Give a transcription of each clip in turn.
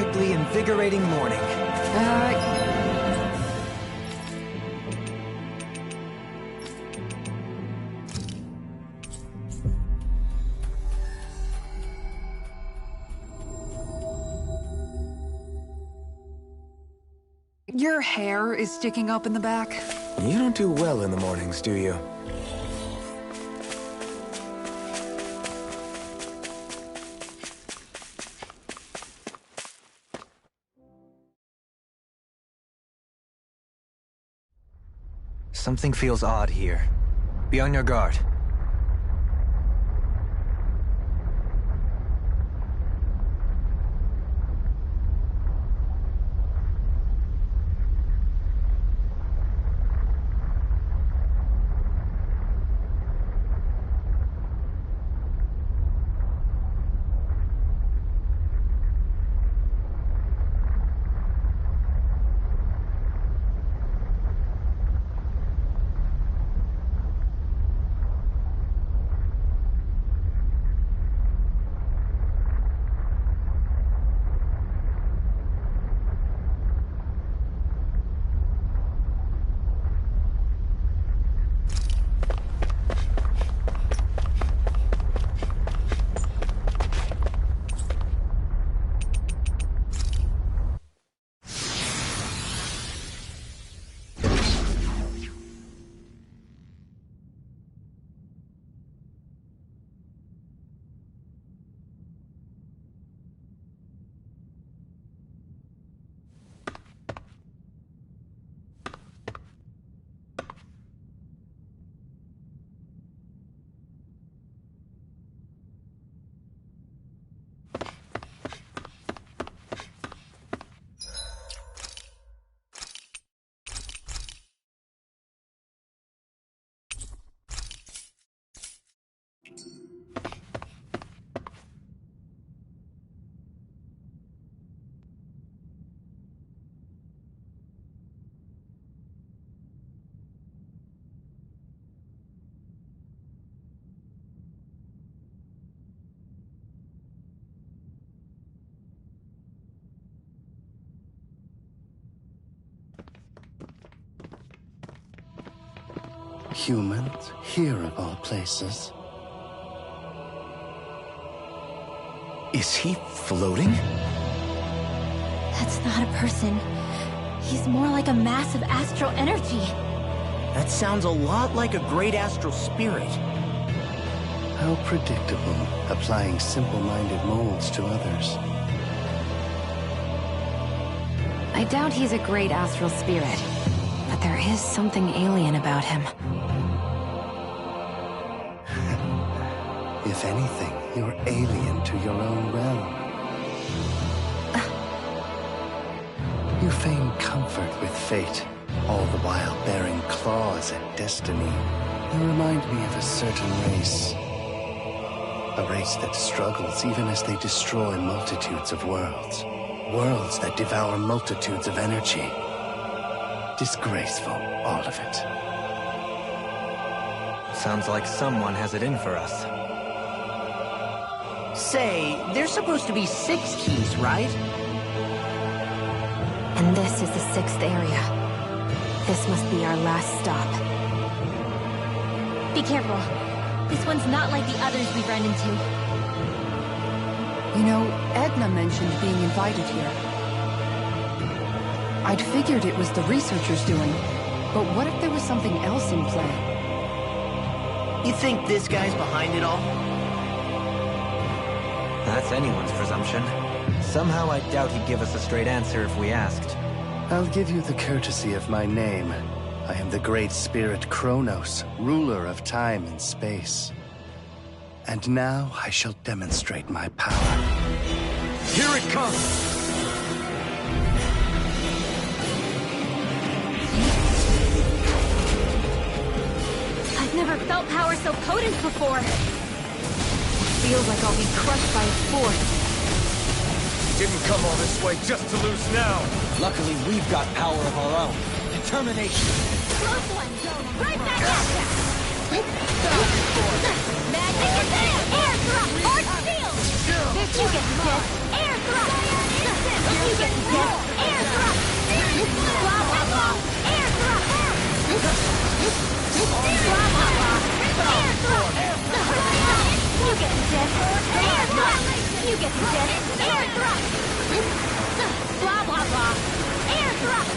perfectly invigorating morning. Your hair is sticking up in the back. You don't do well in the mornings, do you? Something feels odd here. Be on your guard. Humans, here of all places. Is he floating? That's not a person. He's more like a mass of astral energy. That sounds a lot like a great astral spirit. How predictable, applying simple-minded molds to others. I doubt he's a great astral spirit, but there is something alien about him. If anything, you're alien to your own realm. You feign comfort with fate, all the while bearing claws at destiny. You remind me of a certain race. A race that struggles even as they destroy multitudes of worlds. Worlds that devour multitudes of energy. Disgraceful, all of it. Sounds like someone has it in for us. Say, there's supposed to be 6 keys, right? And this is the 6th area. This must be our last stop. Be careful. This one's not like the others we've run into. You know, Edna mentioned being invited here. I'd figured it was the researchers doing, but what if there was something else in play? You think this guy's behind it all? That's anyone's presumption. Somehow I doubt he'd give us a straight answer if we asked. I'll give you the courtesy of my name. I am the great spirit Kronos, ruler of time and space. And now I shall demonstrate my power. Here it comes! I've never felt power so potent before. Feels like I'll be crushed by its force. Didn't come all this way just to lose now. Luckily, we've got power of our own. Determination. Close one! Right back at ya! Magic is there! Air thrust! Arch shield! This you get this! Air thrust! gist. Air thrust. Blah, blah, blah. Air thrust. Blah, blah, blah. Air thrust. You get the gist. Air thrust. You get the gist. Air thrust. Blah, blah, blah. Air thrust.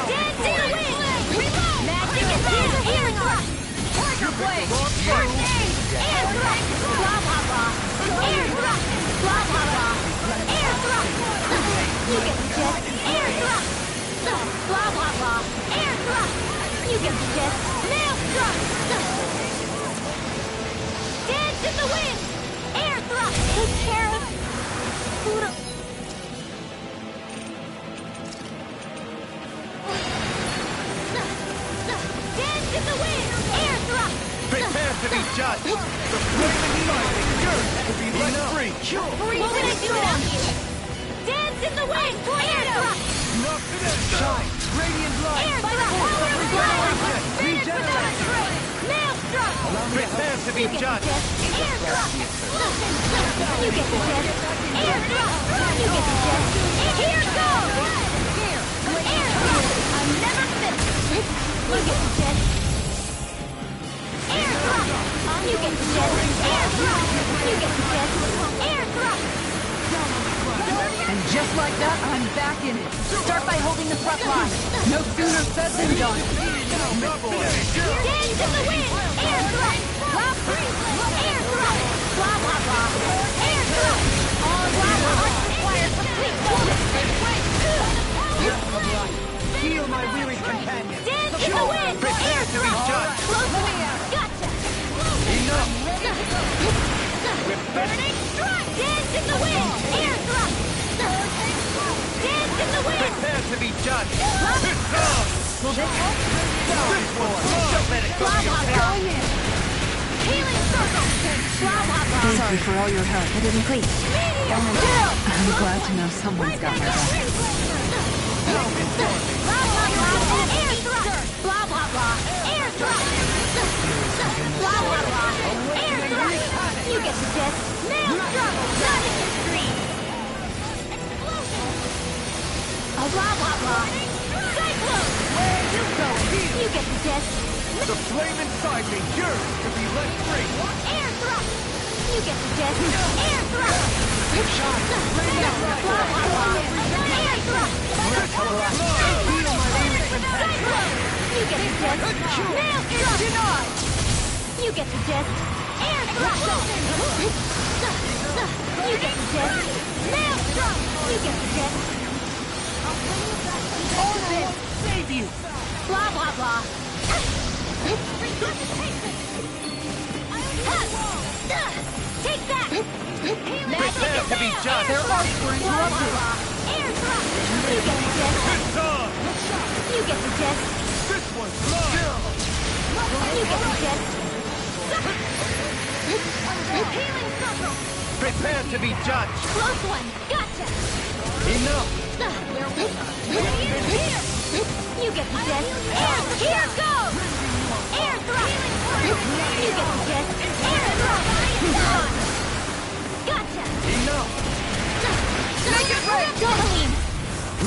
Dance in the wind. Reload. Magic and tears. Air thrust. Tiger blade. First aid. Air thrust. Blah, blah, blah. Air thrust. Blah, blah, blah. Air thrust. You get the gist. Air thrust. Blah, blah, blah. Air thrust. You get the gist. Nail thrust. Dance in the wind. Air thrust. Take care of Pluto. Dance in the wind. Air thrust. Prepare to be judged. The flaming lightning yearns to be let free. What can I do without you? Dance in the wind. Air thrust. Shine. Radiant light. Air thrust. Power of fire. Finish without a trace. Nail thrust. Prepare to be judged. Air thrust. You get the gist. Air thrust. You get the gist. Here goes. Air thrust. I'm never finished. You get the gist. Air thrust. You get the gist. Air thrust. You get the gist. Air thrust. And just like that, I'm back in it. Start by holding the front line. No sooner said than done. Dance in the wind. Air thrust. Blah, air thrust. Blah, blah, blah. Air thrust. All blah, blah, requires complete focus. Heal my weary companion. Dance in the wind. Air To be thrust. judged. Close one. Gotcha. Enough. Burning strike. Dance in the wind. Air thrust. Dance in the wind. Prepare to be judged. Will this help? Don't let it go. Blah, blah, blah. Healing circle. Blah, blah, blah. Sorry for all your help. I didn't please. I'm glad to know someone's got my back. Blah, blah, blah. Air thrust. Blah, blah, blah. Air thrust. Blah, blah, blah. Air thrust. You get the gist. Nail struggle. Not in your dream. Blah, blah, blah. Cyclone. Where you going? You get the gist. The flame inside me yearns to be let free. Air thrust. You get the gist. Air thrust. Blah, blah, blah. Air thrust. Heal my weary companion. Cyclone. You get the gist. Nail thrust. Denied. You get the gist. Air thrust. You get the gist. Nail thrust. You get the gist. All this save you. Blah, blah, blah. Take that! Prepare to be judged. Their arcs were interrupted. Air thrust! You get the gist. It's on. You get the gist. This one's mine. You get the gist. Healing circle! Prepare to be judged. Close one! Gotcha! Enough. Radiant here! You get the gist. Here goes! Air thrust! You get the gist. Air thrust! Gotcha! Enough. Make it right! Gasoline!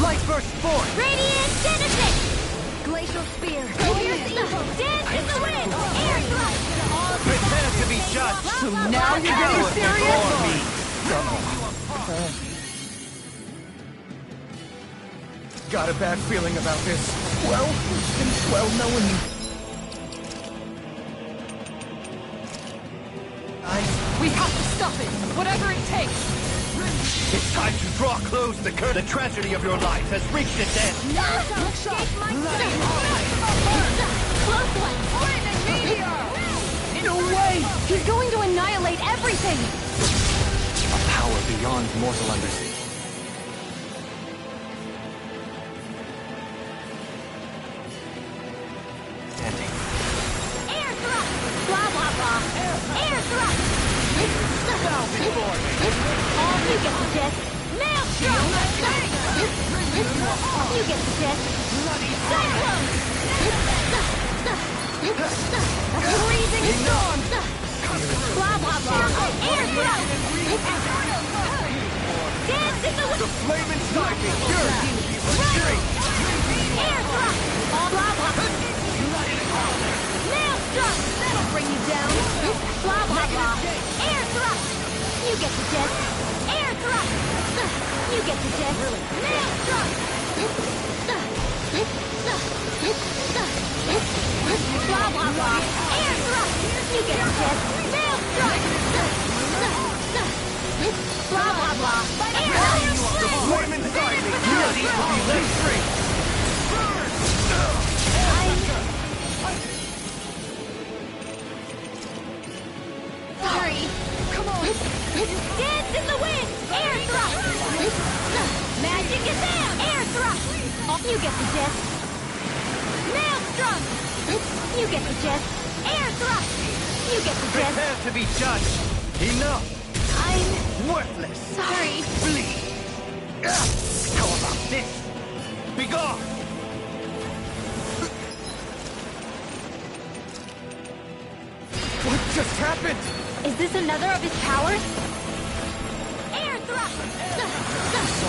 Light burst forth. Radiant Genesis! Glacial Spear! Dance in the wind! Air thrust! Prepare to be judged. So now you're getting serious? Got a bad feeling about this. Well, it's been swell knowing you. We have to stop it, whatever it takes. It's time to draw close the curtain. The tragedy of your life has reached its end. Close one! No way! He's going to annihilate everything! A power beyond mortal understanding. Air thrust! Blah, blah, blah! Air thrust! You get the gist! Nail thrust! You get the gist! Cyclone! Freezing storm! Blah, blah, blah! Air thrust! Air thrust! Blah, blah. Nail strike! That'll bring you down. Blah, blah, blah. Air thrust! You get the jet. Air thrust! You get the jet. Nail strike! Blah, blah, blah. Air thrust! You get the jet. Nail strike! Blah, blah, blah. Air thrust! Put him inside me! He needs to be let free! Sorry. Come on. Dance in the wind! Air thrust! Magic is down! Air thrust! You get the jet. Nail strike! You get the jet. Air thrust! You get the jet. Prepare to be judged! Enough! I'm Worthless! sorry. Flee! How about this? Be gone! What just happened? Is this another of his powers? Air thrust!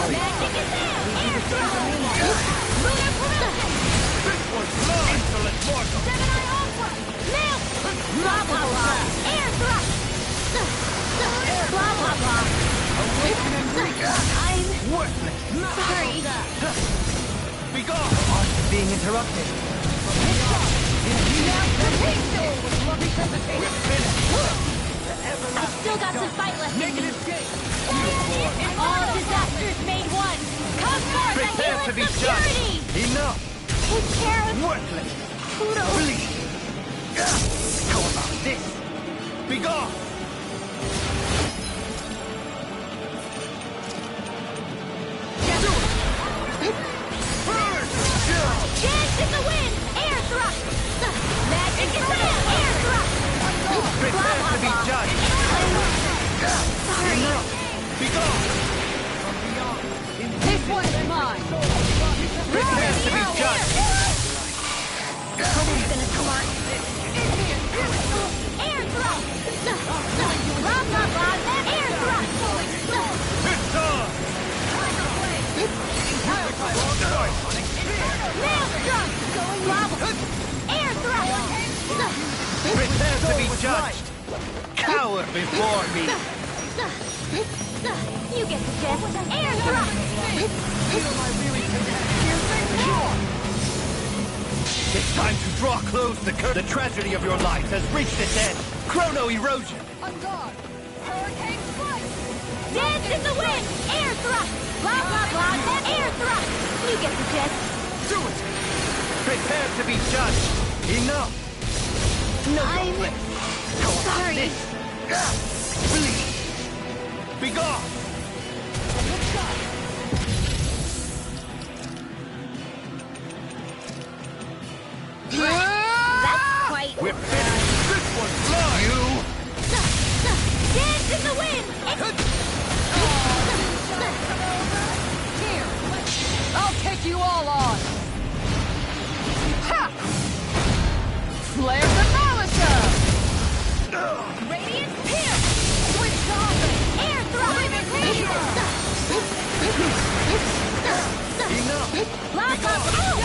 Magic is down! Air thrust! Lunar Promotion! This one's mine! Insolent mortal! Gemini Ultra! Nail! Blah, blah, blah! Air thrust! Blah, blah, blah! I'm Worthless! sorry. Be gone! Aren't being interrupted. I've still got some fight left in me. All disasters made one. Come forth, the Prepare to be healers of judged! purity! Enough! Take care of Worthless! Pluto. Flee! How about this? Be gone! Dance in the wind! Air thrust! Magic is down! Air thrust! Prepare to be judged! Sorry. Be gone! This one's mine! Prepare to be judged! Someone's gonna smart. Air thrust! Blah, blah, blah! Air thrust! It's on! Nail strike! Blah, blah! Air thrust! Prepare to be judged! Cower before me! You get the jet. Air thrust! It's time to draw close the curtain. The tragedy of your life has reached its end. Chrono erosion! Dance in the wind! Air thrust! Blah, blah, blah! Air thrust! You get the jet. Do it! Prepare to be judged! Enough! No I'm conflict! sorry. Flee! Be gone! That's quite... We're finished! This one's mine! You! Dance in the wind! Here! I'll take you all on! Ha! Flare the Malisa! Radiant pierce! Switch off! Air thrust! Enough! Blah, blah, blah!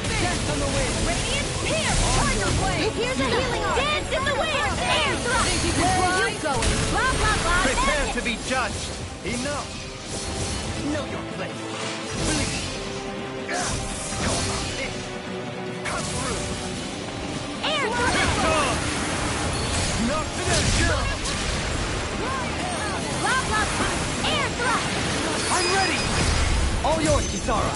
Dance on the wind! Radiant pierce! Tiger blade! Here's a healing arm! Dance in the wind! Air thrust! Think you can Where are fly? you going? Blah, blah, blah! Prepare to be judged! Enough! Know your place! Flee! How about this? Cut through! Air thrust! It's on! Not today! Blah, blah, blah! Air thrust! I'm ready! All yours, Kisara!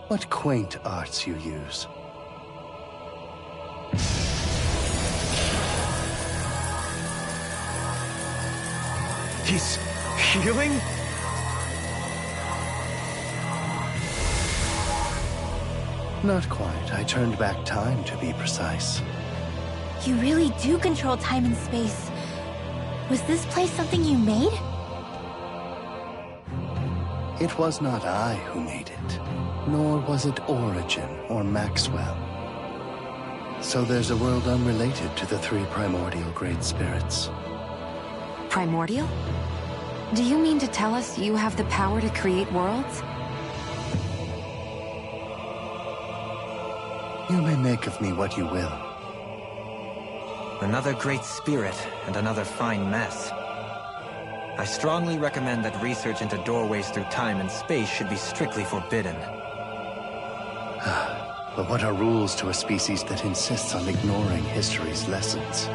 What quaint arts you use. He's healing? Not quite. I turned back time, to be precise. You really do control time and space. Was this place something you made? It was not I who made it, nor was it Origin or Maxwell. So there's a world unrelated to the three primordial great spirits. Primordial? Do you mean to tell us you have the power to create worlds? You may make of me what you will. Another great spirit and another fine mess. I strongly recommend that research into doorways through time and space should be strictly forbidden. But what are rules to a species that insists on ignoring history's lessons?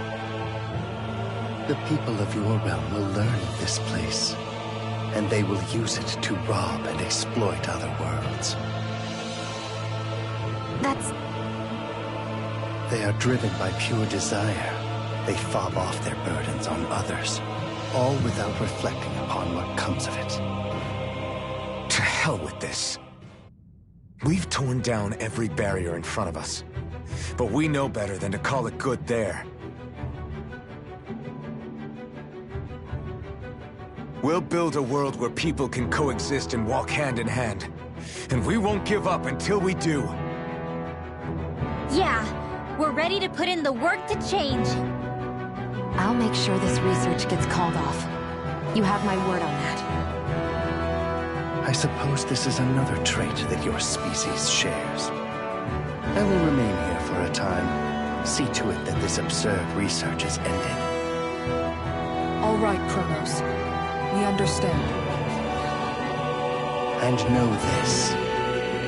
The people of your realm will learn of this place, and they will use it to rob and exploit other worlds. That's... They are driven by pure desire. They fob off their burdens on others, all without reflecting upon what comes of it. To hell with this. We've torn down every barrier in front of us, but we know better than to call it good there. We'll build a world where people can coexist and walk hand in hand, and we won't give up until we do. Yeah, we're ready to put in the work to change. I'll make sure this research gets called off. You have my word on that. I suppose this is another trait that your species shares. I will remain here for a time. See to it that this absurd research is ended. All right, Kronos. We understand. And know this.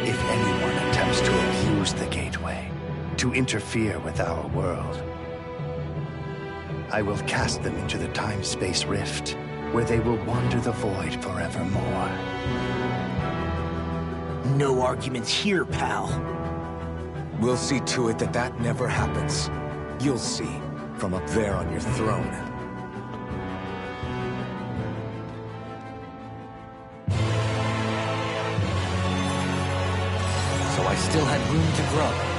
If anyone attempts to abuse the gateway, to interfere with our world, I will cast them into the time-space rift, where they will wander the void forevermore. No arguments here, pal. We'll see to it that that never happens. You'll see, from up there on your throne. So I still had room to grow.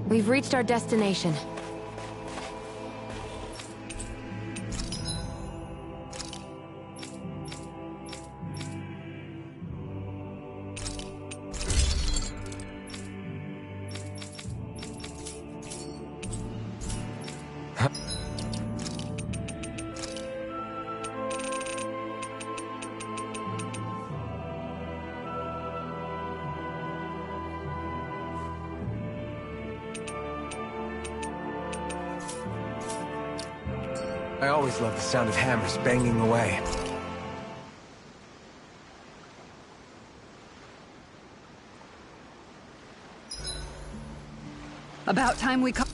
We've reached our destination. I always love the sound of hammers banging away. About time we come.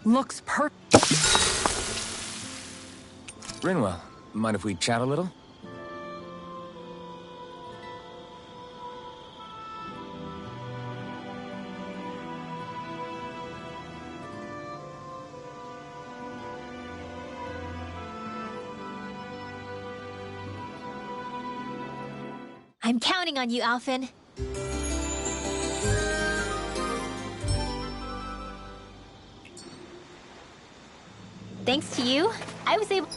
Looks Rinwell, mind if we chat a little? I'm counting on you, Alphen. Thanks to you, I was able...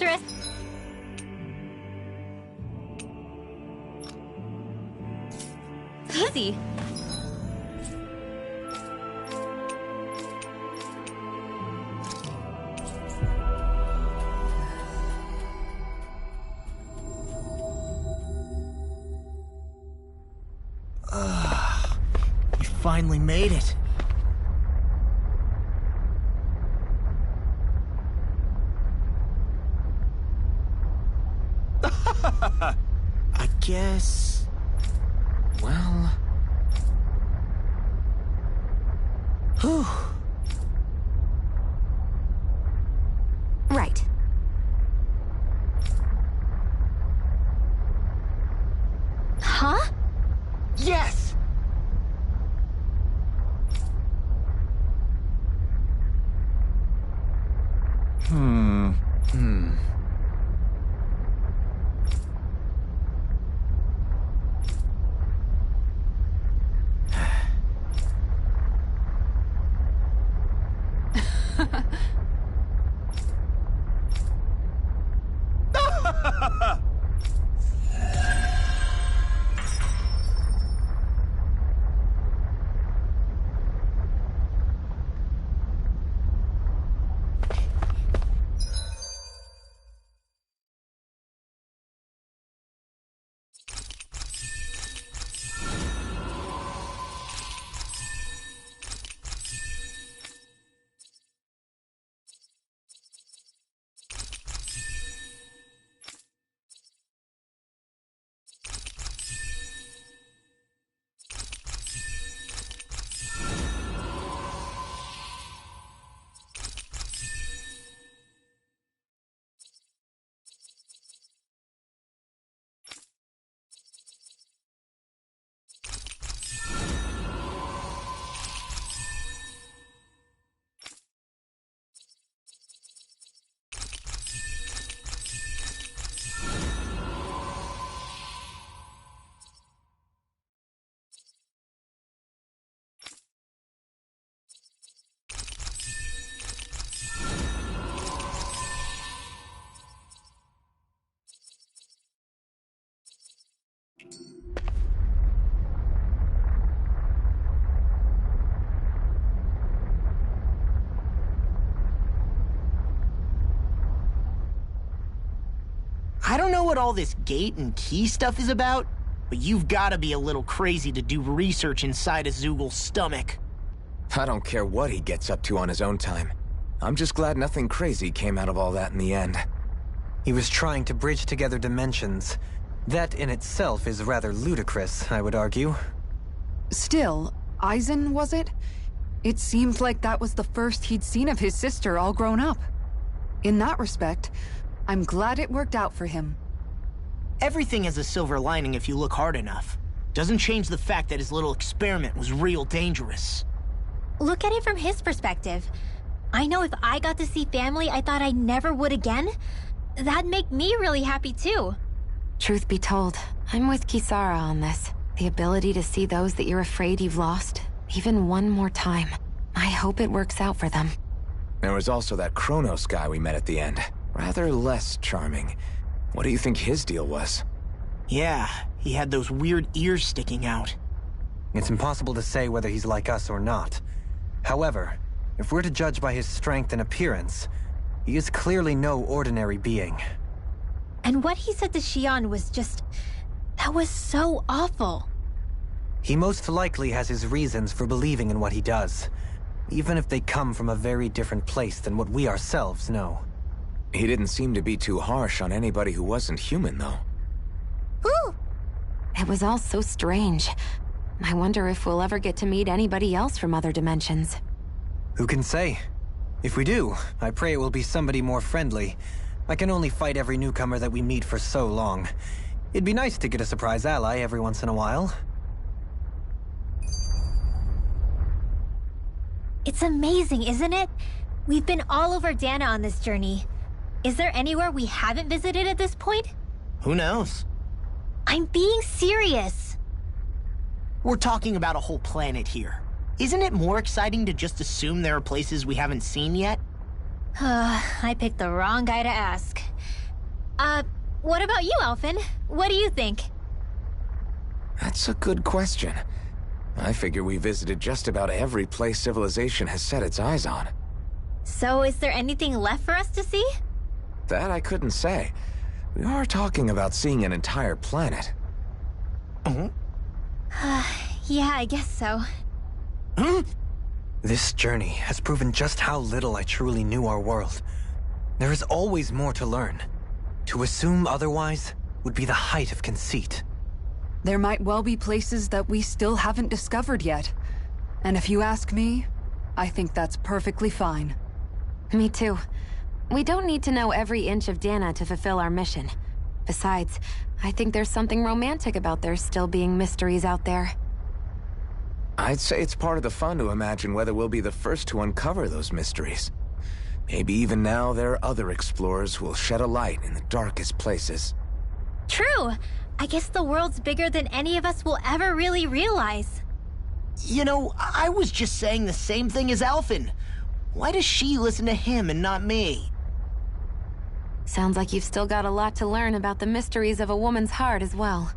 adulteress. Easy. You finally made it. I guess... Well... Whew. Right. Huh? Yes! I don't know what all this gate and key stuff is about, but you've got to be a little crazy to do research inside a Zoogl's stomach. I don't care what he gets up to on his own time. I'm just glad nothing crazy came out of all that in the end. He was trying to bridge together dimensions. That in itself is rather ludicrous, I would argue. Still, Eisen, was it? It seemed like that was the first he'd seen of his sister all grown up. In that respect, I'm glad it worked out for him. Everything has a silver lining if you look hard enough. Doesn't change the fact that his little experiment was real dangerous. Look at it from his perspective. I know if I got to see family I thought I never would again, that'd make me really happy too. Truth be told, I'm with Kisara on this. The ability to see those that you're afraid you've lost, even one more time. I hope it works out for them. There was also that Kronos guy we met at the end. Rather less charming. What do you think his deal was? Yeah, he had those weird ears sticking out. It's impossible to say whether he's like us or not. However, if we're to judge by his strength and appearance, he is clearly no ordinary being. And what he said to Xion was just... that was so awful. He most likely has his reasons for believing in what he does, even if they come from a very different place than what we ourselves know. He didn't seem to be too harsh on anybody who wasn't human, though. Whew! It was all so strange. I wonder if we'll ever get to meet anybody else from other dimensions. Who can say? If we do, I pray it will be somebody more friendly. I can only fight every newcomer that we meet for so long. It'd be nice to get a surprise ally every once in a while. It's amazing, isn't it? We've been all over Dana on this journey. Is there anywhere we haven't visited at this point? Who knows? I'm being serious. We're talking about a whole planet here. Isn't it more exciting to just assume there are places we haven't seen yet? I picked the wrong guy to ask. What about you, Alphen? What do you think? That's a good question. I figure we visited just about every place civilization has set its eyes on. So is there anything left for us to see? That I couldn't say. We are talking about seeing an entire planet. Yeah, I guess so. This journey has proven just how little I truly knew our world. There is always more to learn. To assume otherwise would be the height of conceit. There might well be places that we still haven't discovered yet. And if you ask me, I think that's perfectly fine. Me too. We don't need to know every inch of Dana to fulfill our mission. Besides, I think there's something romantic about there still being mysteries out there. I'd say it's part of the fun to imagine whether we'll be the first to uncover those mysteries. Maybe even now there are other explorers who will shed a light in the darkest places. True! I guess the world's bigger than any of us will ever really realize. You know, I was just saying the same thing as Alphen. Why does she listen to him and not me? Sounds like you've still got a lot to learn about the mysteries of a woman's heart as well.